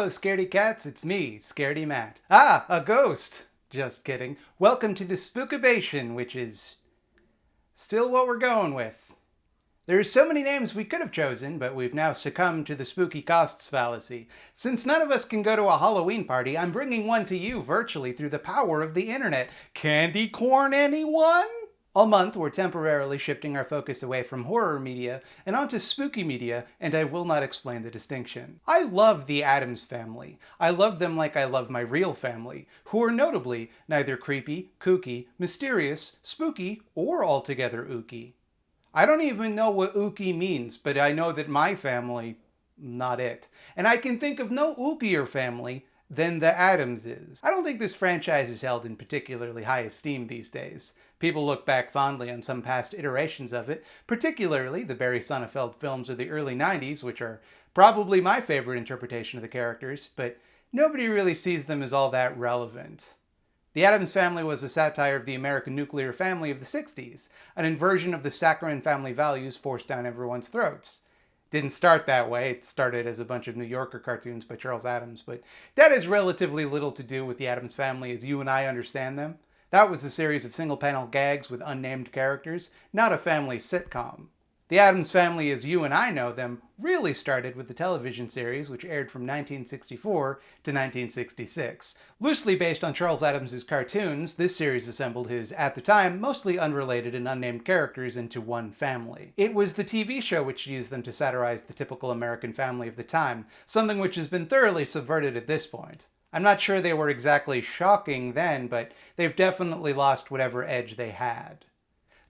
Hello, scaredy cats, it's me, Scaredy Matt. Ah, a ghost! Just kidding. Welcome to the Spookabation, which is still what we're going with. There's so many names we could have chosen, but we've now succumbed to the spooky costs fallacy. Since none of us can go to a Halloween party, I'm bringing one to you virtually through the power of the internet. Candy corn, anyone? All month, we're temporarily shifting our focus away from horror media and onto spooky media, and I will not explain the distinction. I love the Addams Family. I love them like I love my real family, who are notably neither creepy, kooky, mysterious, spooky, or altogether ooky. I don't even know what ooky means, but I know that my family, not it. And I can think of no ookier family than the Addams is. I don't think this franchise is held in particularly high esteem these days. People look back fondly on some past iterations of it, particularly the Barry Sonnenfeld films of the early 90s, which are probably my favorite interpretation of the characters, but nobody really sees them as all that relevant. The Addams Family was a satire of the American nuclear family of the 60s, an inversion of the saccharine family values forced down everyone's throats. Didn't start that way. It started as a bunch of New Yorker cartoons by Charles Addams, but that has relatively little to do with the Addams Family as you and I understand them. That was a series of single-panel gags with unnamed characters, not a family sitcom. The Addams Family as you and I know them really started with the television series, which aired from 1964 to 1966. Loosely based on Charles Addams' cartoons, this series assembled his, at the time, mostly unrelated and unnamed characters into one family. It was the TV show which used them to satirize the typical American family of the time, something which has been thoroughly subverted at this point. I'm not sure they were exactly shocking then, but they've definitely lost whatever edge they had.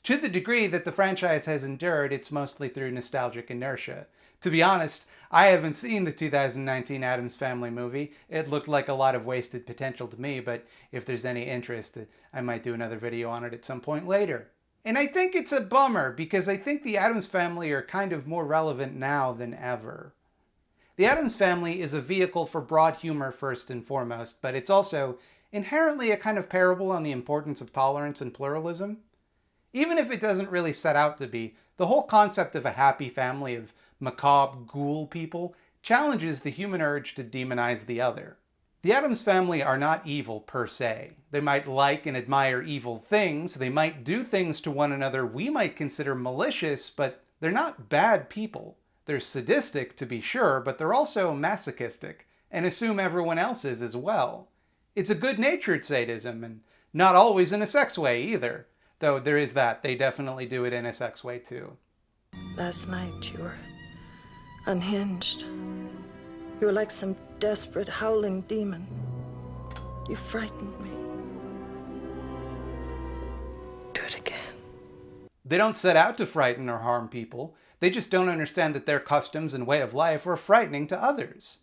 To the degree that the franchise has endured, it's mostly through nostalgic inertia. To be honest, I haven't seen the 2019 Addams Family movie. It looked like a lot of wasted potential to me, but if there's any interest, I might do another video on it at some point later. And I think it's a bummer, because I think the Addams Family are kind of more relevant now than ever. The Addams Family is a vehicle for broad humor first and foremost, but it's also inherently a kind of parable on the importance of tolerance and pluralism. Even if it doesn't really set out to be, the whole concept of a happy family of macabre ghoul people challenges the human urge to demonize the other. The Addams Family are not evil per se. They might like and admire evil things, they might do things to one another we might consider malicious, but they're not bad people. They're sadistic, to be sure, but they're also masochistic, and assume everyone else is as well. It's a good-natured sadism, and not always in a sex way either. Though there is that, they definitely do it in a sex way too. Last night you were unhinged. You were like some desperate, howling demon. You frightened me. Do it again. They don't set out to frighten or harm people. They just don't understand that their customs and way of life are frightening to others.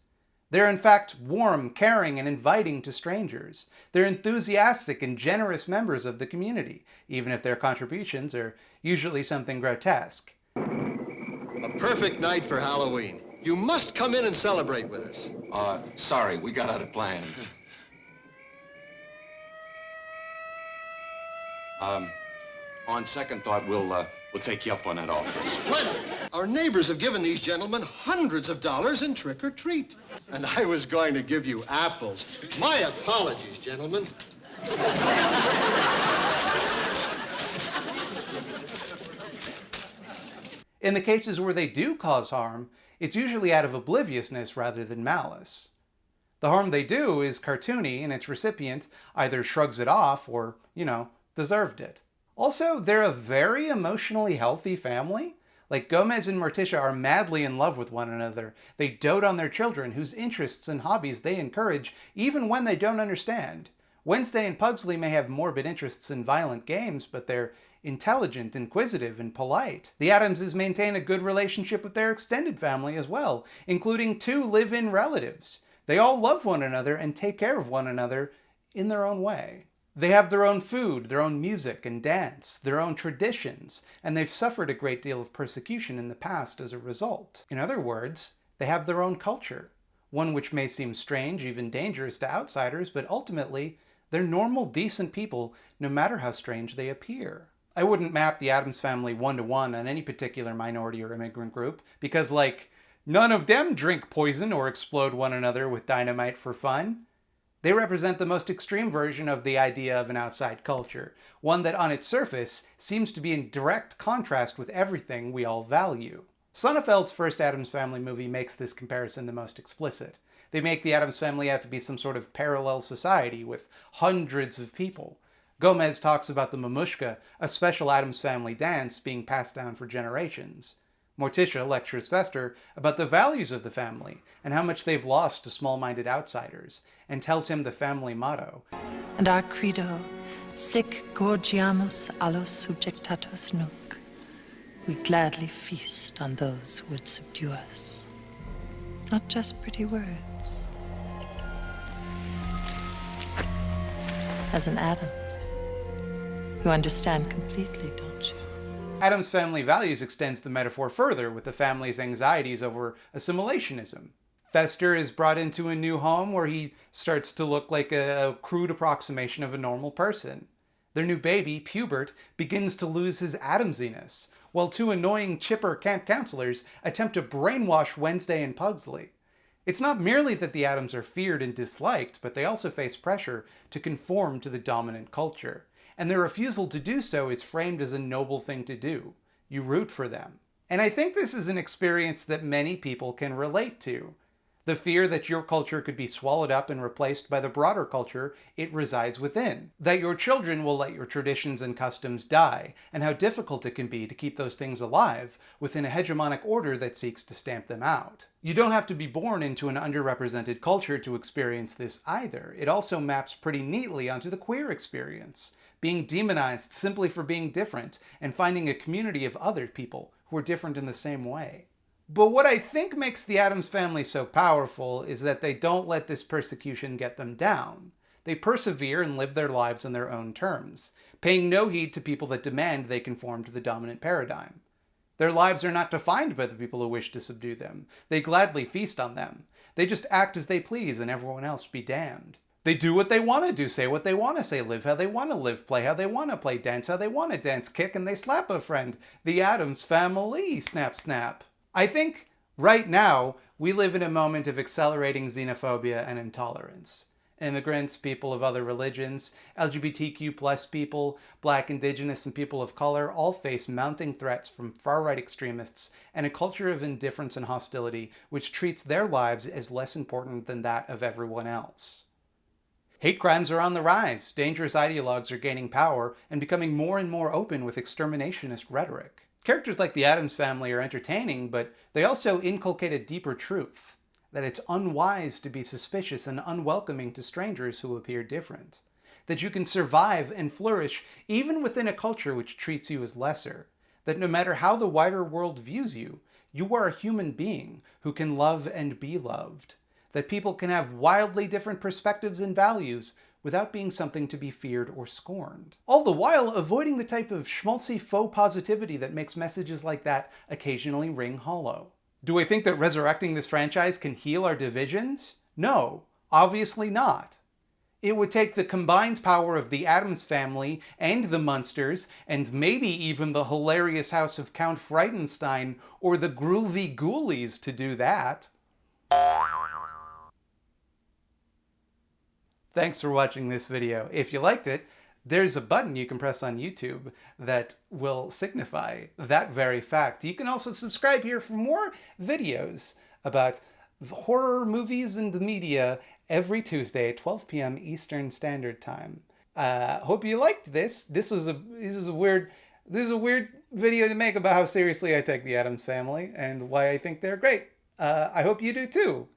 They're in fact warm, caring, and inviting to strangers. They're enthusiastic and generous members of the community, even if their contributions are usually something grotesque. A perfect night for Halloween. You must come in and celebrate with us. Sorry, we got other plans. On second thought, we'll take you up on that offer. Splendid. Our neighbors have given these gentlemen hundreds of dollars in trick or treat. And I was going to give you apples. My apologies, gentlemen. In the cases where they do cause harm, it's usually out of obliviousness rather than malice. The harm they do is cartoony, and its recipient either shrugs it off or, deserved it. Also, they're a very emotionally healthy family. Like, Gomez and Morticia are madly in love with one another. They dote on their children, whose interests and hobbies they encourage, even when they don't understand. Wednesday and Pugsley may have morbid interests in violent games, but they're intelligent, inquisitive, and polite. The Addamses maintain a good relationship with their extended family as well, including 2 live-in relatives. They all love one another and take care of one another in their own way. They have their own food, their own music and dance, their own traditions, and they've suffered a great deal of persecution in the past as a result. In other words, they have their own culture, one which may seem strange, even dangerous to outsiders, but ultimately, they're normal, decent people, no matter how strange they appear. I wouldn't map the Addams Family one-to-one on any particular minority or immigrant group, because, None of them drink poison or explode one another with dynamite for fun. They represent the most extreme version of the idea of an outside culture, one that on its surface seems to be in direct contrast with everything we all value. Sonnefeld's first Addams Family movie makes this comparison the most explicit. They make the Addams Family out to be some sort of parallel society with hundreds of people. Gomez talks about the mamushka, a special Addams Family dance being passed down for generations. Morticia lectures Fester about the values of the family and how much they've lost to small-minded outsiders, and tells him the family motto. And our credo, sic gorgiamus allos subjectatos nunc. We gladly feast on those who would subdue us. Not just pretty words. As an Addams, you understand completely, don't you? Addams Family Values extends the metaphor further with the family's anxieties over assimilationism. Fester is brought into a new home where he starts to look like a crude approximation of a normal person. Their new baby, Pubert, begins to lose his Addamsiness, while two annoying chipper camp counselors attempt to brainwash Wednesday and Pugsley. It's not merely that the Addams are feared and disliked, but they also face pressure to conform to the dominant culture. And their refusal to do so is framed as a noble thing to do. You root for them. And I think this is an experience that many people can relate to. The fear that your culture could be swallowed up and replaced by the broader culture it resides within. That your children will let your traditions and customs die, and how difficult it can be to keep those things alive within a hegemonic order that seeks to stamp them out. You don't have to be born into an underrepresented culture to experience this either. It also maps pretty neatly onto the queer experience. Being demonized simply for being different, and finding a community of other people who are different in the same way. But what I think makes the Addams Family so powerful is that they don't let this persecution get them down. They persevere and live their lives on their own terms, paying no heed to people that demand they conform to the dominant paradigm. Their lives are not defined by the people who wish to subdue them. They gladly feast on them. They just act as they please and everyone else be damned. They do what they want to do, say what they want to say, live how they want to live, play how they want to play, dance how they want to dance, kick and they slap a friend. The Addams Family, snap, snap. I think right now we live in a moment of accelerating xenophobia and intolerance. Immigrants, people of other religions, LGBTQ+ people, Black, Indigenous, and people of color all face mounting threats from far-right extremists and a culture of indifference and hostility which treats their lives as less important than that of everyone else. Hate crimes are on the rise, dangerous ideologues are gaining power and becoming more and more open with exterminationist rhetoric. Characters like the Addams Family are entertaining, but they also inculcate a deeper truth, that it's unwise to be suspicious and unwelcoming to strangers who appear different. That you can survive and flourish even within a culture which treats you as lesser. That no matter how the wider world views you, you are a human being who can love and be loved. That people can have wildly different perspectives and values without being something to be feared or scorned. All the while avoiding the type of schmaltzy faux positivity that makes messages like that occasionally ring hollow. Do I think that resurrecting this franchise can heal our divisions? No, obviously not. It would take the combined power of the Addams Family and the Munsters, and maybe even the hilarious house of Count Frightenstein or the groovy Ghoulies to do that. Thanks for watching this video. If you liked it, there's a button you can press on YouTube that will signify that very fact. You can also subscribe here for more videos about horror movies and media every Tuesday at 12 p.m. Eastern Standard Time. Hope you liked this. This is a weird video to make about how seriously I take the Addams Family and why I think they're great. I hope you do too.